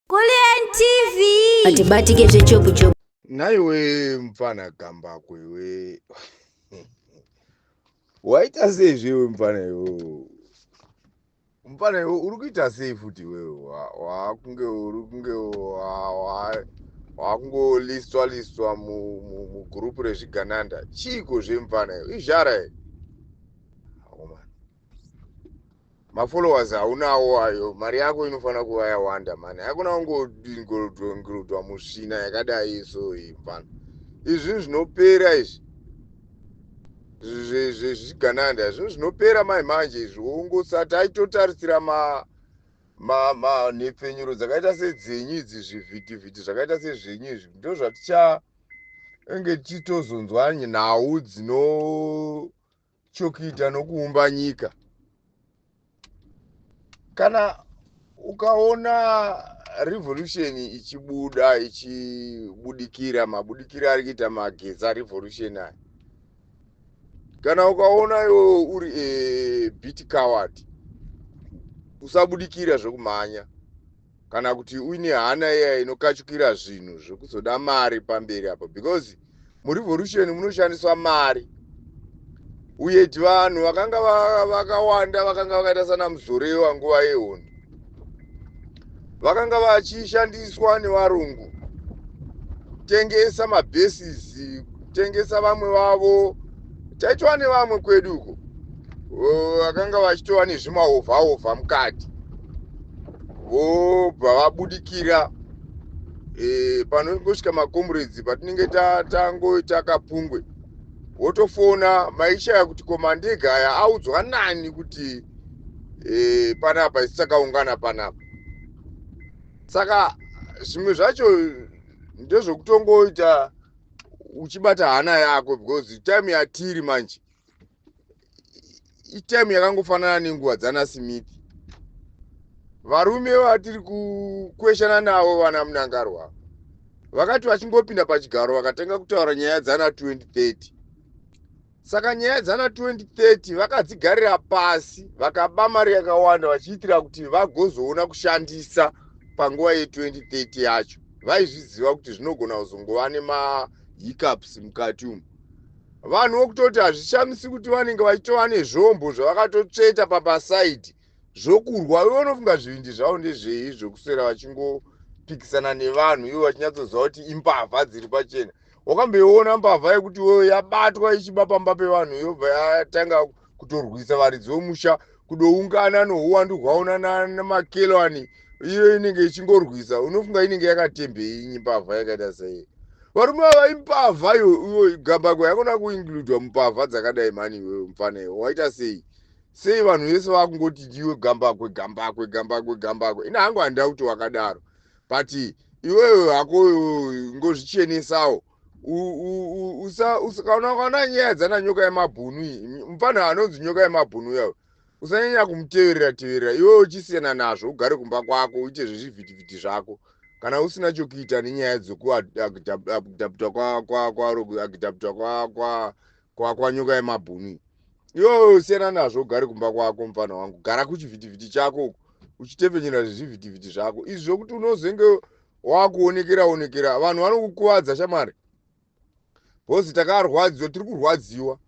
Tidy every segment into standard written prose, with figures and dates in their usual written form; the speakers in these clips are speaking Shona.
Kulian TV. Atibatike zvechopu chopu. Naiwe mfana gamba kwewe. Waita sei zvewe mfana iwe? Mfana iwe uri kuita sei futi wewe? Wakungolistwa mu group rezvigananda. Chiko zvemfana iwe? Izhara. Mafollowers haunawo ayo, mari yako inofana kuva yawanda mani. Hakuna kungorutwa musvina yakadai so mfana. Izvi zvinopera izvi. Zvezvigananda zvinopera manje izvi. Ungosati aitotarisira nhepfenyuro dzakaita sedzenyu idzi, zvivhitivhiti zvakaita sezvenyu izvi. Ndo zvatichaenge tichitozonzwa nhau dzinochokuita nokuumba nyika. Kana ukaona revolution ichibudikira, mabudikira ari kuita magetsi revolution aya. Kana ukaona iwe uri beat coward, usabudikira zvekumhanya. Kana kuti uine hana iya inokachukira zvinhu zvekuzoda mari pamberi apo, because murevolution munoshandiswa mari. Uye vanhu vakanga vakawanda vakanga vakaita sana Muzorewa nguva yehondo, vakanga vachishandiswa nevarungu tengesa mabhesisi, tengesa vamwe vavo. Taitwa nevamwe kwedu uko vakanga vachitova nezvimahovha mukati, vobva vabudikira panongosvika makomburedzi patinenge takapungwe. Wotofona maishaya kuti komandega aya audzwa nani kuti panapa isitakaungana panapa. Saka zvimwe zvacho ndezvokutongoita uchibata hana yako, because time yatiri manje itime yakangofanana nenguva dzana Smith. Varume vatiri kukweshana navo vana Munangarwa vakati vachingopinda pachigaro vakatenga kutaura nyaya dzana 2030. Saka nyaya dzana 2030 vakadzigarira pasi, vakaba mari yakawanda vachiitira kuti vagozoona kushandisa panguva ye2030 yacho. Vaizviziva kuti zvinogona kuzongova nemahiccups mukati umu. Vanhu vokutoti hazvishamisi kuti vanenge vachitova nezvombo zvavakatotsveta papasaidi zvokurwa. Ivo unofunga zvivindi zvavo ndezvei zvokuswera vachingopikisana nevanhu, ivo vachinyatsoziva kuti imbavha dziri pachena. Wakamboiona mbavha yekuti wewe yabatwa ichiba pamba pevanhu yobva yatanga kutorwisa varidzi vomusha kudoungana nouwandu hwaona namakelwani, iyo inenge ichingorwisa. Unofunga inenge yakatembei mbavha yakaita sei? Varume ava imbavha iwo. Gambagwe yakona kuinkludwa mumbavha dzakadai mani. Iwe mfana iwe waita sei? Sei vanhu vese vakungoti iwe Gambagwe. Ina hangu handida kuti wakadaro, but iwewe hako ngozvichenesawo. Ukaona nyaya dzana nyoka yemabhunu iyi, mfana anonzi nyoka yemabhunu yawo, usanyanya kumuteverera. Iwewe uchisiyana nazvo, ugare kumba kwako uite zvezvivhitivhiti zvako. Kana usina chokuita nenyaya dzokuagidhabhutwa kwa nyoka yemabhunu. Iwewe usiyana nazvo, ugare kumba kwako mfana wangu. Gara kuchivhitivhiti chako uchitepfenyera zvezvivhitivhiti zvako. Izvi zvokuti unozenge wakuonekera vanhu vanokukuvadza shamari. Bozi takarwadziwa, tiri kurwadziwa.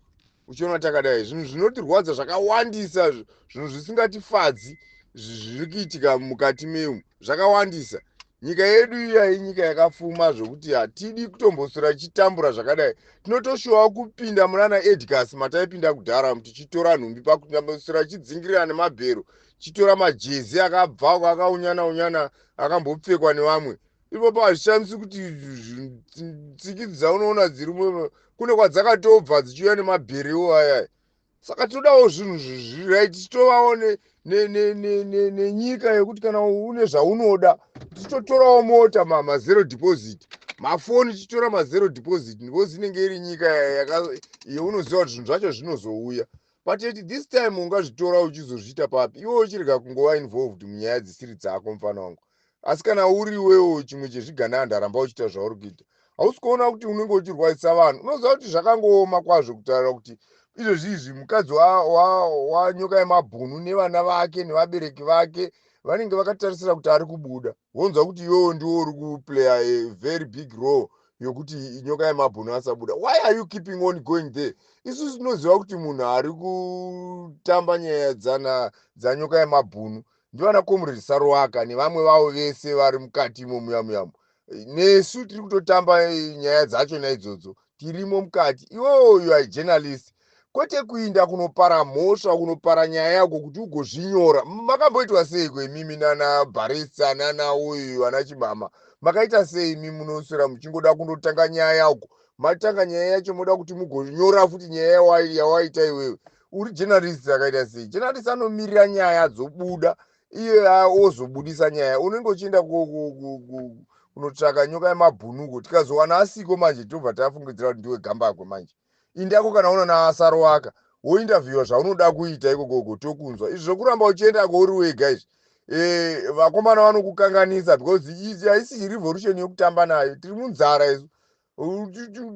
Uchiona takadai zvinhu zvinotirwadza zvakawandisa, zvinhu zvisingatifadzi zviri kuitika mukati meumu zvakawandisa. Nyika yedu iya inyika yakapfuma zvokuti hatidi kutombosura chitambura zvakadai. Tinotoshuwa kupinda munana Edgars mataipinda kudhara tichitora nhumbi pakutambosura chidzingirira nemabhero, chitora majezi akabva akaunyana akambopfekwa nevamwe. Ipopo hazvishamisi kuti tsikidzi dzaunoona dziri kune kwadzakatobva dzichiuya nemabherewo aya. Saka todawo zvinhu zviraiti, tichitovawo nenyika yekuti kana une zvaunoda tichitotorawo mota mazero deposit, mafoni tichitora mazero deposit, because inenge iri nyika yaunoziva kuti zvinhu zvacho zvinozouya. But yet this time ungazvitora uchizozviita papi? Iwe uchirega kungova involved munyaya dzisiri dzako mfana wangu. Asi kana uri wewo chimwe chezvigananda ramba uchiita zvauri kuita. Hausi kuona kuti unenge uchirwadzisa vanhu. Unoziva kuti zvakangooma kwazvo kutaura kuti izvozvi mukadzi wa nyoka yemabhunu nevana vake nevabereki vake vanenge vakatarisira kuti ari kubuda, wonzwa kuti iwewo ndiwo uri kuplaya a very big role yokuti nyoka yemabhunu asabuda. Why are you keeping on going there? Isusu tinoziva kuti munhu ari kutamba nyaya dzanyoka yemabhunu ndivana comrade Saruwaka nevamwe vavo vese vari mukati momuyamuyamo. Nesu tiri kutotamba nyaya dzachona idzodzo, tirimo mukati. Iwewo you are a journalist, kwete kuinda kunopara mhosva, kunopara nyaya yako kuti ugozvinyora. Makamboitwa seiko imimi nana Bharisa nana uyu ana Chimama? Makaita sei imi munoswera muchingoda kundotanga nyaya yako? Matanga nyaya yacho moda kuti mugonyora futi nyaya yawaita iwewe. Uri journalist akaita sei? Journalist anomirira nyaya dzobuda, iye ozobudisa nyaya. Unenge uchienda kunotsvaka nyoka yemabhunu, tikazowana asiko manje tobva tafungidzira kuti ndiwe gambakwe manje. Indako kana una naSaruwaka wointerviewa zvaunoda kuita ikoko tokunzwa. Izvi zvokuramba uchienda kouri wega izvi, vakomana vanokukanganisa because izi haisi revolution yokutamba nayo. Tiri munzara isu,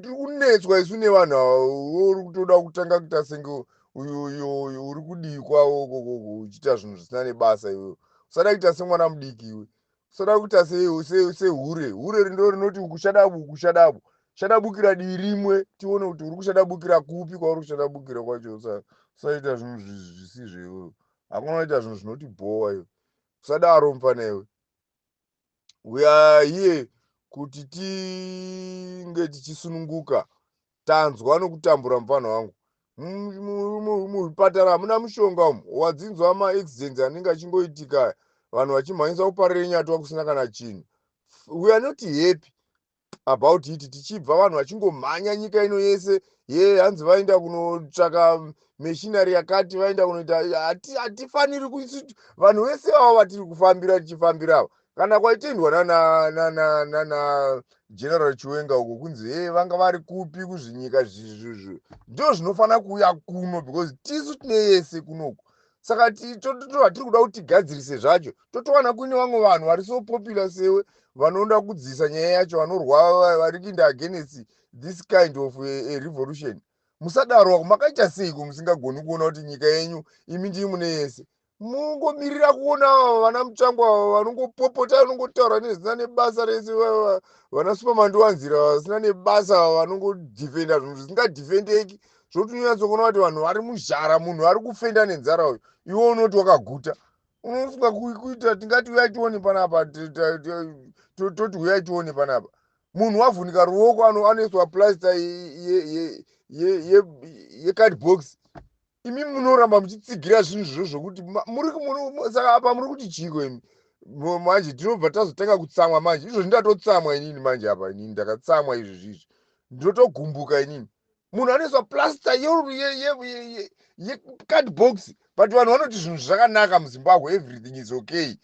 tiri kunetswa isu nevanhu avo. Uri kutoda kutanga kuita senge uyo uri kudii kwawo kokoko uchiita zvinhu zvisina nebasa iwewe. Usada kuita semwana mudiki iwe, usada kuita sehure. Hure ndo rinoti kushadabu shadabukira dii rimwe tione kuti uri kushadabukira kupi kwauri kushadabukira kwacho. Usaita zvinhu zvisizvo iwewe, hakuna kuita zvinhu zvinoti bhowa iwe, usadaro mufana iwe. We are here kuti tinge tichisununguka. Tanzwa nokutambura mufana wangu. Muzvipatara hamuna mushonga umu, wadzinzwa ma-accidents anenge achingoitika, vanhu vachimhanyisa kuparire nyatwa kusina kana chinhu. We are not happy about it. Tichibva vanhu vachingomhanya nyika ino yese, hanzi vaenda kunotsvaka machinery yakati, vaenda kunoita. Hatifaniri vanhu vese vavo vatiri kufambira tichifambira ava, kana kwaitendwa nana General Chiwenga uko kunzi vanga vari kupi kuzvinyika zvizvizvo, ndo zvinofanira kuuya kuno because tisu tine yese kunoko. Saka hatiri kuda kuti tigadzirise zvacho, totowana kune vamwe vanhu vari so popular sewe vanoda kudzidzisa nyaya yacho, vanorwa vari kuinda against this kind of a revolution. Musadaro, makaita seiko musingagoni kuona kuti nyika yenyu imi ndii mune yese? Mungomirira kuona vana mutsvango ava vanongopopota, vanongotaura nezvisina nebasa rese, vana Superman wanzira vasina nebasa vanongodhifenda zvinhu zvisingadhifendeki. Zvotinyatsokuona kuti vanhu vari muzhara, munhu ari kufenda nenzara uyu, iwe unoti wakaguta. Unofunga kuita tingati uyai tione panapa, toti uyai tione panapa. Munhu wavhunika ruoko anoiswa plaster yecardbox. Imi munoramba muchitsigira zvinhu zvizvo zvokuti saka apa muri kuti chiko imi manje. Tinobva tazotanga kutsamwa manje. Izvo ndatotsamwa inini manje apa, inini ndakatsamwa izvi zvizvi, ndotogumbuka inini. Munhu anoiswa plaster yecardbox, but vanhu vanoti zvinhu zvakanaka muZimbabwe, everything is okay.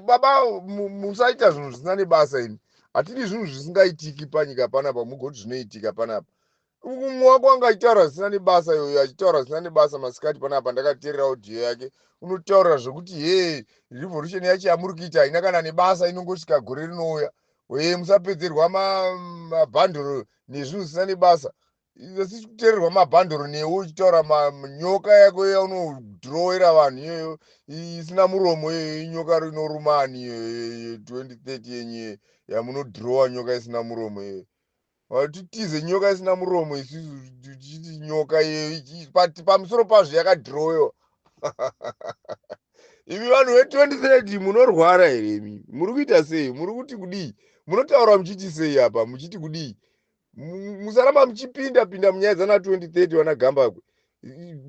Baba, musaita zvinhu zvisina nebasa ini. Hatidi zvinhu zvisingaitiki panyika panapa mugoti zvinoitika panapa. Umwe wako anga achitaura zvisina nebasa, iyoyo achitaura zvisina nebasa masikati panapa. Ndakateerera audio yake, unotaura zvokuti revolution yacho yamuri kuita haina kana nebasa, inongosvika gore rinouya. Musapedzerwa mabhandoro nezvinhu zvisina nebasa. Sikuteererwa mabhandoro newe uchitaura nyoka yako yaunodhirowera vanhu iyoyo isina muromo, inyoka rinoruma ani 2030 yenye yamunodhirowa nyoka isina muromo iyoyo. Titize nyoka isina muromo isusu tichiti nyoka pamusoro pazvo yakadhirowewa. Imi vanhu ve2030 munorwara here imi? Muri kuita sei? Muri kuti kudii? Munotaura muchiti sei apa? Muchiti kudii? Musaramba muchipinda munyaya dzana 2030 vana Gambakwe.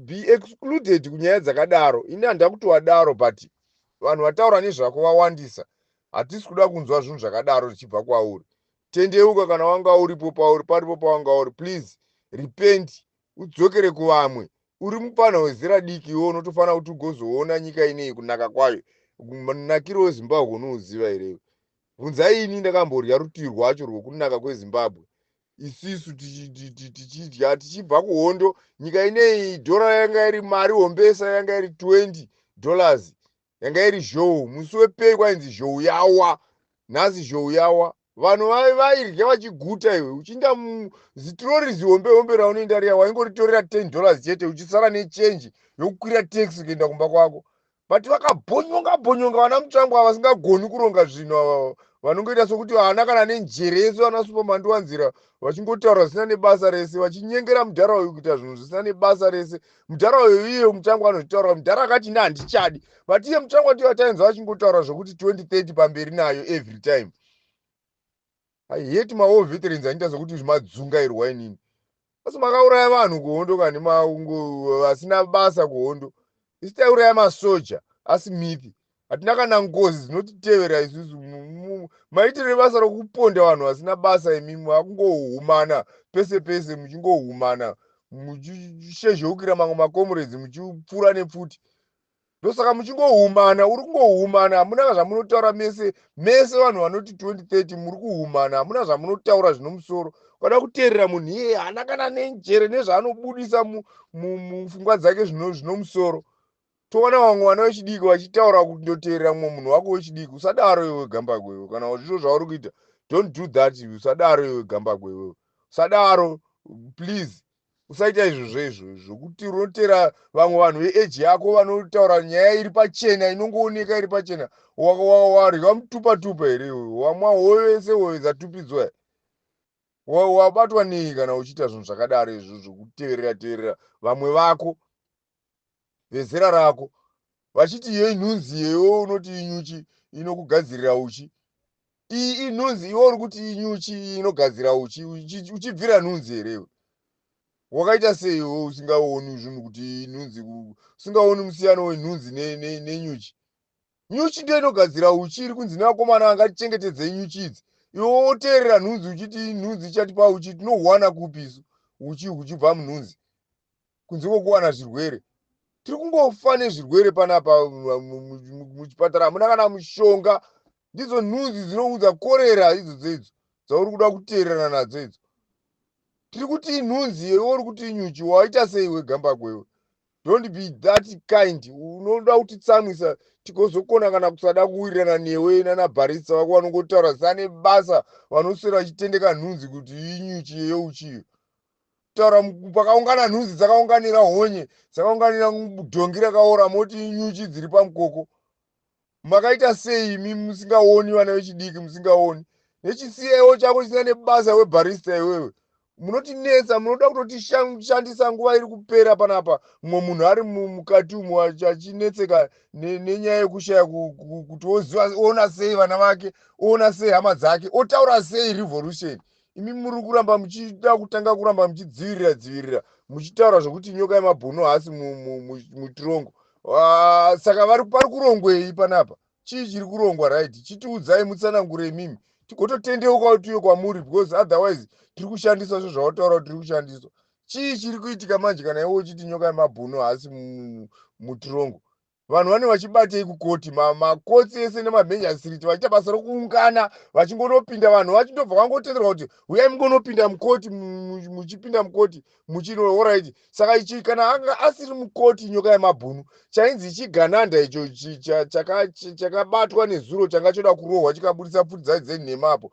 Be excluded kunyaya dzakadaro. Ini handida kutowadaro, but vanhu vataura nezvako vawandisa. Hatisi kuda kunzwa zvinhu zvakadaro zvichibva kwauri. Tendeuka kana wanga uripo paripo pawanga uri. Please repent, udzokere kuvamwe. Uri mupana wezera diki, iwe unotofanira kuti ugozoona nyika ineyi kunaka kwayo. Munakiro weZimbabwe unoziva here? Bvunzai ini, ndakamborya rutivi rwacho rwokunaka kweZimbabwe. Isusu tichidya tichibva kuhondo, nyika ineyi dhora yanga iri mari hombesa, yanga iri $20, yanga iri zhou. Musi wepei kwainzi zhou yawa, nhasi zhou yawa. Vanhu vairya vachiguta iwe, uchiinda zitirori zihombe raunoenda riya waingoritorera $10 chete, uchisara nechenji yokukwira taxi kuenda kumba kwako. but vakabhonyonga vana mutsvango ava vasingagoni kuronga zvinhu ava vanongoita sokuti vana kana nenjere yesu vana superman wanzira vachingotaura zvisina nebasa rese vachinyengera mudhara uyu kuita zvinhu zvisina nebasa rese. Mudhara uyu iye mutsvango anozvitaura mudhara akati ina handichadi, but iye mutsvango ndiyo atainzwa vachingotaura zvokuti 2030 pamberi nayo every time. I hate mawo veterans anoita sokuti madzungairwa inini. Asi makauraya vanhu kuhondo kani maungo vasina basa kuhondo. Isi tauraya masoja aSmith. Hatina kana ngozi dzinotitevera isusu. Maitire basa rokuponda vanhu vasina basa imimi akungohumana pese pese muchingohumana muchishezheukira mamwe makomrades muchipfura nepfuti. Ndosaka muchingohumana, uri kungohumana, hamuna zvamunotaura mese vanhu vanoti 2030 muri kuhumana, hamuna zvamunotaura zvinomusoro. Kada kuteerera munhu iye haana kana nenjere nezvaanobudisa mupfungwa dzake zvinomusoro. Toona vamwe vana vechidiki vachitaura kundoteerera mumwe munhu wako wechidiki. Usadaro iwe gambagwe iwe, kana zvizvo zvauri kuita don't do that. Usadaro iwe gambagwe iwe, usadaro please. Usaita izvozvo zvokuti unoteera vamwe vanhu veeji yako vanotaura nyaya iri pachena, inongooneka iri pachena. Warya mutupatupa here iwe? Wamwa hoyo yese hoyo dzatupidzwa here? Wabatwa nei kana uchiita zvinhu zvakadaro izvo zvokuteerera vamwe vako vezera rako vachiti yei nhunzi yewo unoti inyuchi inokugadzirira uchi. Iyi inhunzi iwe uri kuti inyuchi inogadzira uchi, uchibvira nhunzi here iwe? Wakaita sei iwe usingaoni zvinhu kuti nhunzi, usingaoni musiyano wenhunzi nenyuchi? Nyuchi ndiyo inogadzira uchi, iri kunzi nevakomana vangatichengetedzei nyuchi idzi. Iwe woteerera nhunzi uchiti nhunzi ichatipa uchi. Tinohwana kupi isu uchi huchibva munhunzi kunze kwokuwana zvirwere? Tiri kungofa nezvirwere panapa muchipatara, hamuna kana mushonga. Ndidzo nhunzi dzinoudza korera idzodzo idzo dzauri kuda kuteerera nadzo idzo. Tiri kuti inhunzi iwe uri kuti inyuchi. Waita sei iwe gambagwe iwe? Don't be that kind. Unoda kutitsamwisa tigozokona kana kusada kuwirirana newe nanaBharisa vako vanongotaura zvisina nebasa, vanoswera vachitendeka nhunzi kuti inyuchi yeuchiyo. Taura pakaungana nhunzi dzakaunganira honye, dzakaunganira dhongi rakaora, moti inyuchi dziri pamukoko. Makaita sei imi musingaoni vana vechidiki, musingaoni? Nechisiyewo chako chisina nebasa weBharista iwewe. Munotinetsa, munoda kutotishandisa nguva iri kupera panapa. Mumwe munhu ari mukati umo achinetseka nenyaya yekushaya kuti oona sei vana vake, oona sei hama dzake, otaura sei revolution. Imi muri kuramba muchida kutanga kuramba muchidzivirira muchitaura zvokuti nyoka yemabhunu hasi mutirongo. Saka pari kurongwei panapa? Chii chiri kurongwa right? Chitiudzai mutsanangure imimi tigototendeuka tiyo kwamuri, because otherwise tiri kushandiswa zvo zvawataura kuti tiri kushandiswa. Chii chiri kuitika manje kana iwe uchiti nyoka yemabhunu hasi mutirongo? Vanhu vane vachibatei kukoti, makotsi ese nemamhenjasiriti vachiita basa rokuungana vachingonopinda, vanhu vachindobva vangotenderwa kuti uyai mungonopinda mukoti, muchipinda mukoti muchino alright. Saka ichi kana anga asiri mukoti nyoka yemabhunu, chainzi chigananda icho chakabatwa nezuro changa choda kurohwa chikabudisa pfuti dzacho dzenhemapo,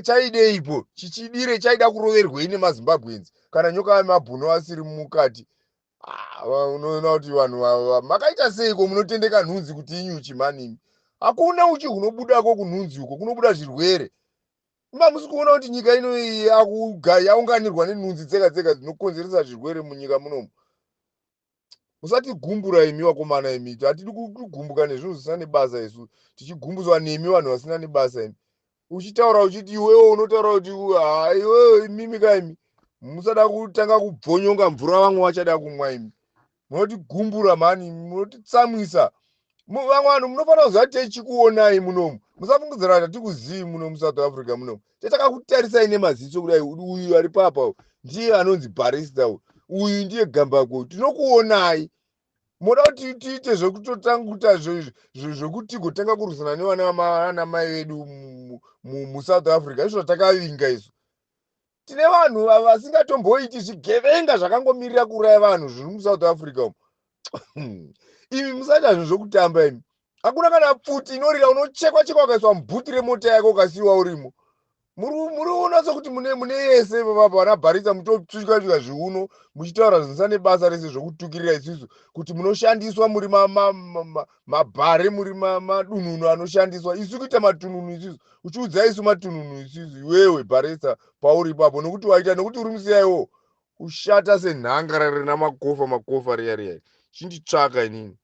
chaideipo chichidire, chaida kuroverwei nemaZimbabwenzi kana nyoka yemabhunu asiri mukati. Unoona kuti vanhu makaita seiko munotendeka nhunzi kuti inyuchi manini? Hakuna uchi hunobudako kunhunzi uko, kunobuda zvirwere. Musi kuona kuti nyika ino yaunganirwa nenhunzi dzega dzega dzinokonzeresa zvirwere munyika munomu. Musatigumbura imi vakomana imi, hatidi kugumbuka nezvinhu zvisina nebasa isu, tichigumbuswa nemi vanhu vasina nebasa imi. Uchitaura uchiti iwewe unotaura kuti iwewe imimi kaimi musada kutanga kubvonyonga mvura vamwe vachada kumwa imi. Munotigumbura mani, munotitsamwisa. Vamwe vanhu munofanira kuziva tichikuonai munomu. Musafungidzira kuti hatikuzivi munomu South Africa munomu. Takakutarisai nemaziso kudai, uyu ari papa ndiye anonzi Bharista, uyu ndiye Gambagwe, tinokuonai. Moda kuti tiite zvekutotanga zvokuti tigotanga kurwisana nevana mai vedu muSouth Africa. Izvo takavinga isu. Tine vanhu vasingatomboiti zvigevenga zvakangomirira kuuraya vanhu zviri muSouth Africa umu. Imi musaita zvinhu zvokutamba imi. Hakuna kana pfuti inorira, unochekwa ukaiswa mubhuti remota yako ukasiyiwa urimo. Muri sokuti mune yese vana Bharisa mutotsvika zviuno muchitaura zvinosane basa rese zvokutukirira isusu kuti munoshandiswa muri mabhare muri madununu anoshandiswa isu kuita matununu isusu uchiudza isu matununu isusu iwewe Bharisa pauri ipapo nokuti waita nokuti uri musiyaiwo ushata senhanga rina makofa riya chinditsvaka inini